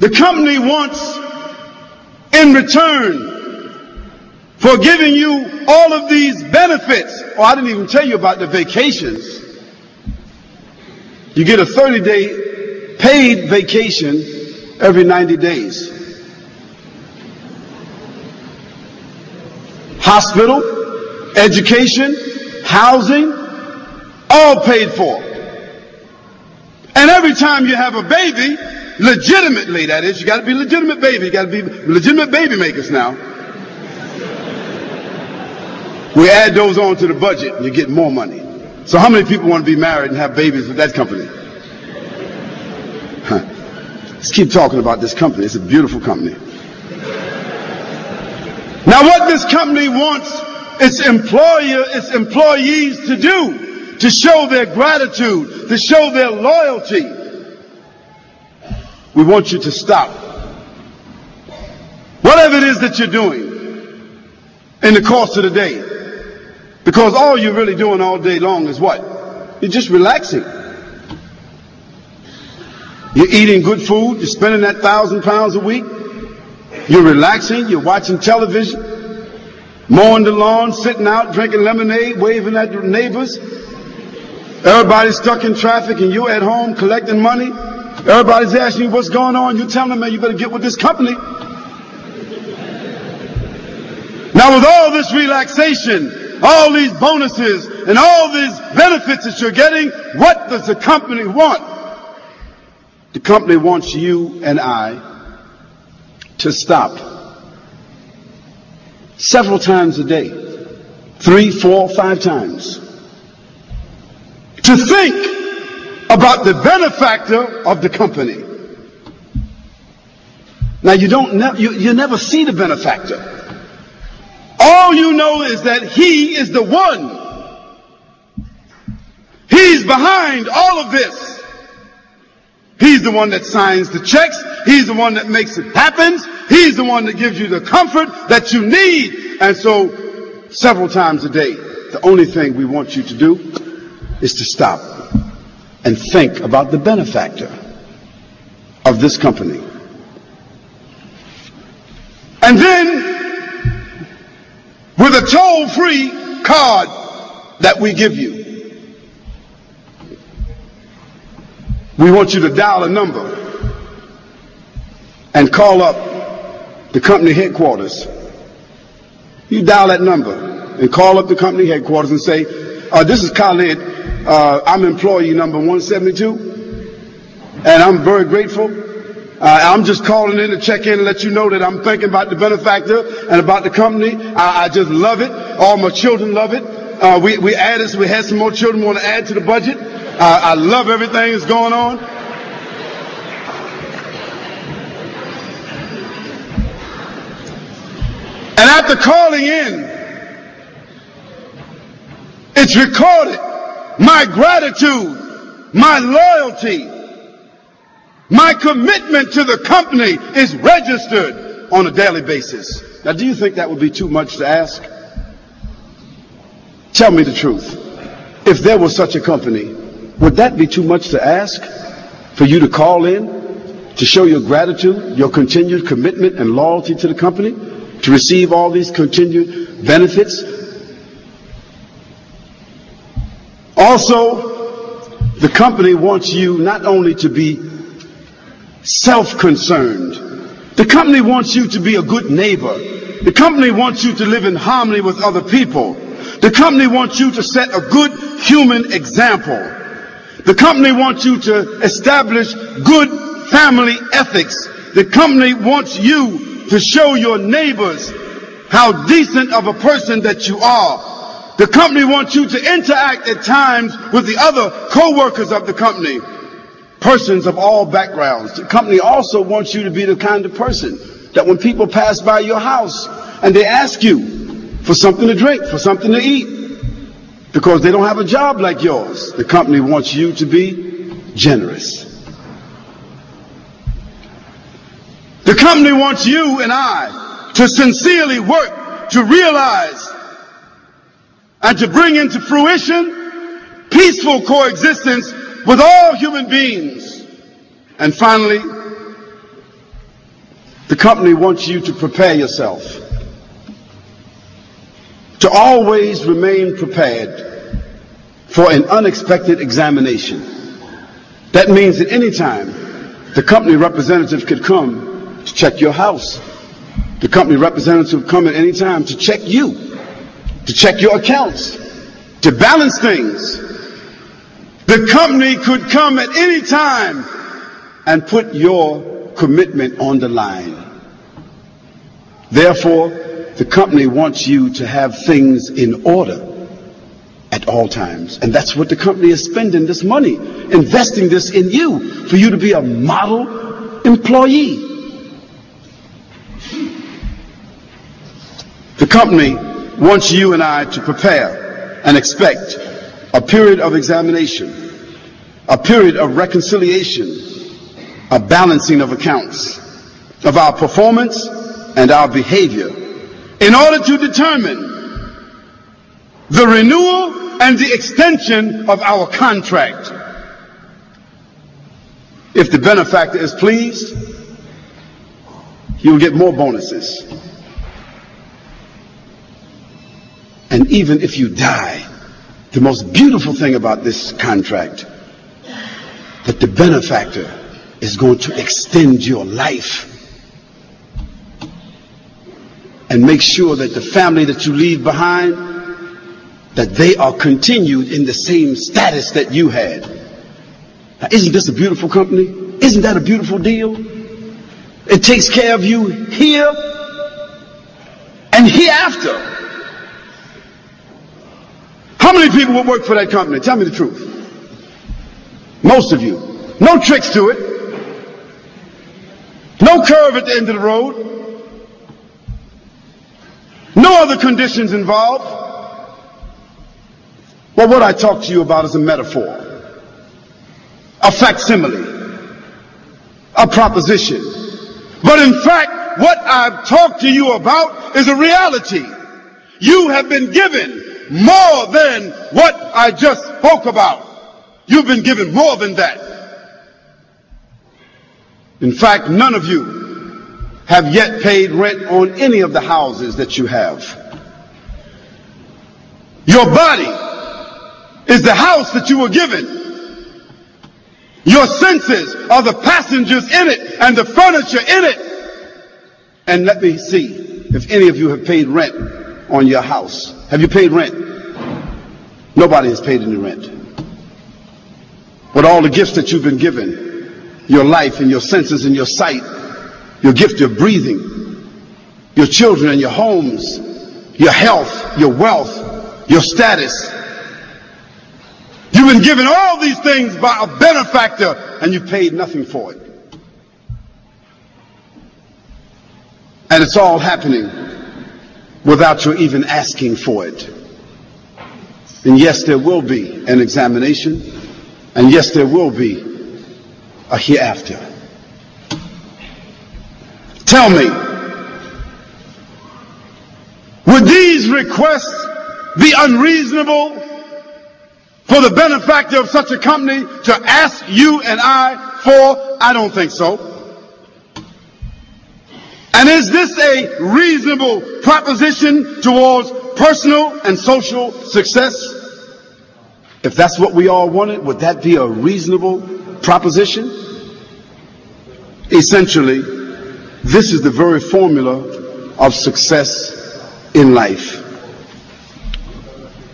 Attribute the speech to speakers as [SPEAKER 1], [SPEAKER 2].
[SPEAKER 1] The company wants, in return for giving you all of these benefits, I didn't even tell you about the vacations. You get a 30-day paid vacation every 90 days. Hospital, education, housing, all paid for. And every time you have a baby, legitimately, that is, you got to be legitimate baby. You got to be legitimate baby makers now. We add those on to the budget and you get more money. So how many people want to be married and have babies with that company? Let's keep talking about this company. It's a beautiful company. Now what this company wants its employees to do, to show their gratitude, to show their loyalty, we want you to stop whatever it is that you're doing in the course of the day. Because all you're really doing all day long is what? You're just relaxing. You're eating good food. You're spending that 1,000 pounds a week. You're relaxing. You're watching television, mowing the lawn, sitting out, drinking lemonade, waving at the neighbors. Everybody's stuck in traffic and you're at home collecting money. Everybody's asking you what's going on. You're telling them, man, you better get with this company. Now with all this relaxation, all these bonuses and all these benefits that you're getting, what does the company want? The company wants you and I to stop several times a day, 3, 4, 5 times, to think about the benefactor of the company. Now you never see the benefactor. All you know is that he is the one. He's behind all of this. He's the one that signs the checks. He's the one that makes it happen. He's the one that gives you the comfort that you need. And so, several times a day, the only thing we want you to do is to stop and think about the benefactor of this company. And then, with a toll-free card that we give you, we want you to dial a number and call up the company headquarters. You dial that number and call up the company headquarters and say, this is Khalid, I'm employee number 172, and I'm very grateful. I'm just calling in to check in and let you know that I'm thinking about the benefactor and about the company. I just love it. All my children love it. We had some more children want to add to the budget. I love everything that's going on. And after calling in, it's recorded. My gratitude, my loyalty, my commitment to the company is registered on a daily basis. Now, do you think that would be too much to ask? Tell me the truth. If there was such a company, would that be too much to ask for you to call in to show your gratitude, your continued commitment and loyalty to the company, to receive all these continued benefits? Also, the company wants you not only to be self-concerned, the company wants you to be a good neighbor. The company wants you to live in harmony with other people. The company wants you to set a good human example. The company wants you to establish good family ethics. The company wants you to show your neighbors how decent of a person that you are. The company wants you to interact at times with the other co-workers of the company, persons of all backgrounds. The company also wants you to be the kind of person that when people pass by your house and they ask you for something to drink, for something to eat, because they don't have a job like yours, the company wants you to be generous. The company wants you and I to sincerely work to realize and to bring into fruition peaceful coexistence with all human beings. And finally, The company wants you to prepare yourself, to always remain prepared for an unexpected examination. That means at any time, the company representative could come to check your house. The company representative could come at any time to check you, to check your accounts, to balance things. The company could come at any time and put your commitment on the line. Therefore, the company wants you to have things in order at all times. And that's what the company is spending this money, investing this in you, for you to be a model employee. The company wants you and I to prepare and expect a period of examination, a period of reconciliation, a balancing of accounts, of our performance and our behavior, in order to determine the renewal and the extension of our contract. If the benefactor is pleased, you'll get more bonuses. And even if you die, the most beautiful thing about this contract, that the benefactor is going to extend your life and make sure that the family that you leave behind, that they are continued in the same status that you had. Now, isn't this a beautiful company? Isn't that a beautiful deal? It takes care of you here and hereafter. How many people would work for that company? Tell me the truth. Most of you. No tricks to it. No curve at the end of the road. No other conditions involved. Well, what I talk to you about is a metaphor, a facsimile, a proposition. But in fact, what I've talked to you about is a reality. You have been given more than what I just spoke about. You've been given more than that. In fact, none of you have yet paid rent on any of the houses that you have. Your body is the house that you were given. Your senses are the passengers in it and the furniture in it. And let me see if any of you have paid rent on your house. Have you paid rent? Nobody has paid any rent. But all the gifts that you've been given, your life and your senses and your sight, your gift of breathing, your children and your homes, your health, your wealth, your status. You've been given all these things by a benefactor and you paid nothing for it. And it's all happening without you even asking for it. And yes, there will be an examination, and yes, there will be a hereafter. Tell me, would these requests be unreasonable for the benefactor of such a company to ask you and I for? I don't think so. And is this a reasonable proposition towards personal and social success? If that's what we all wanted, would that be a reasonable proposition? Essentially, this is the very formula of success in life.